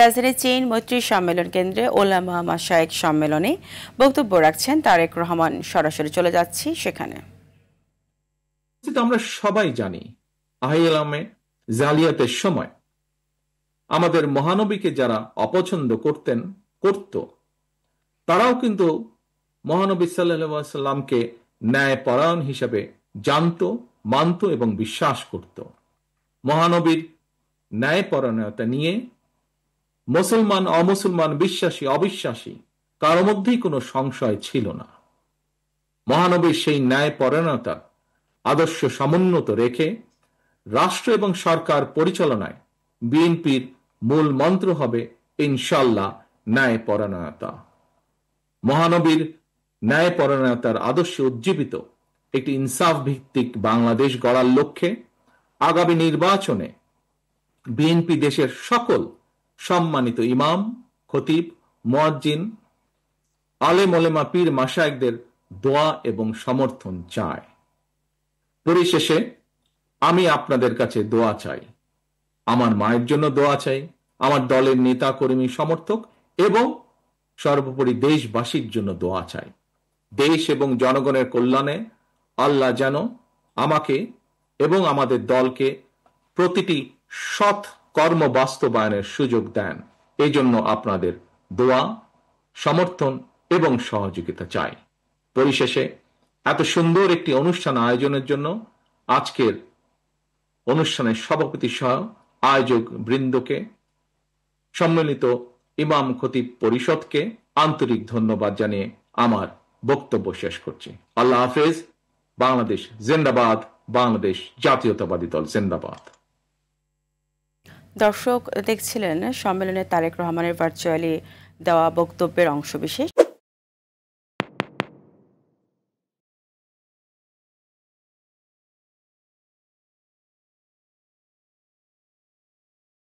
রাজধানীর চীন মৈত্রী সম্মেলন কেন্দ্রে ওলামা মাশায়েখ সম্মেলনে বক্তব্য রাখছেন তারেক রহমান। সরাসরি চলে যাচ্ছি সেখানে। আমরা সবাই জানি আহিলামে জালিয়াতের সময় আমাদের মহানবীকে যারা অপছন্দ করত তারাও কিন্তু মহানবী সাল্লাল্লাহু আলাইহি ওয়াসাল্লামকে ন্যায়পরায়ণ হিসেবে জানত, মানত এবং বিশ্বাস করত। মহানবীর ন্যায়পরায়ণতা নিয়ে মুসলমান, অমুসলমান, বিশ্বাসী, অবিশ্বাসী কারো মধ্যেই কোনো সংশয় ছিল না। মহানবীর সেই ন্যায়পরায়ণতা আদর্শ সমুন্নত রেখে রাষ্ট্র এবং সরকার পরিচালনায় বিএনপির মূল মন্ত্র হবে ইনশাআল্লাহ ন্যায়পরায়ণতা। মহানবীর ন্যায়পরায়ণতার আদর্শে উজ্জীবিত একটি ইনসাফ ভিত্তিক বাংলাদেশ গড়ার লক্ষ্যে আগামী নির্বাচনে বিএনপি দেশের সকল সম্মানিত ইমাম, খতিব, মুয়াজ্জিন, আলেম ওলেমা, পীর মাশায়েখদের দোয়া এবং সমর্থন চায়। পরিশেষে আমি আপনাদের কাছে দোয়া চাই, আমার মায়ের জন্য দোয়া চাই, আমার দলের নেতা কর্মী সমর্থক এবং সর্বোপরি দেশবাসীর জন্য দোয়া চাই। দেশ এবং জনগণের কল্যাণে আল্লাহ যেন আমাকে এবং আমাদের দলকে প্রতিটি সৎ কর্ম বাস্তবায়নের সুযোগ দেন। এই জন্য আপনাদের দোয়া, সমর্থন এবং সহযোগিতা চাই। পরিশেষে এত সুন্দর একটি অনুষ্ঠান আয়োজনের জন্য আজকের অনুষ্ঠানের সভাপতি সহ আয়োজক বৃন্দকে, সম্মিলিত ইমাম খতিব পরিষদকে আন্তরিক ধন্যবাদ জানিয়ে আমার বক্তব্য শেষ করছি। আল্লাহ হাফেজ। বাংলাদেশ জিন্দাবাদ। বাংলাদেশ জাতীয়তাবাদী দল জিন্দাবাদ। দর্শক দেখছিলেন সম্মেলনে তারেক রহমানের ভার্চুয়ালি দেওয়া বক্তব্যের অংশবিশেষ।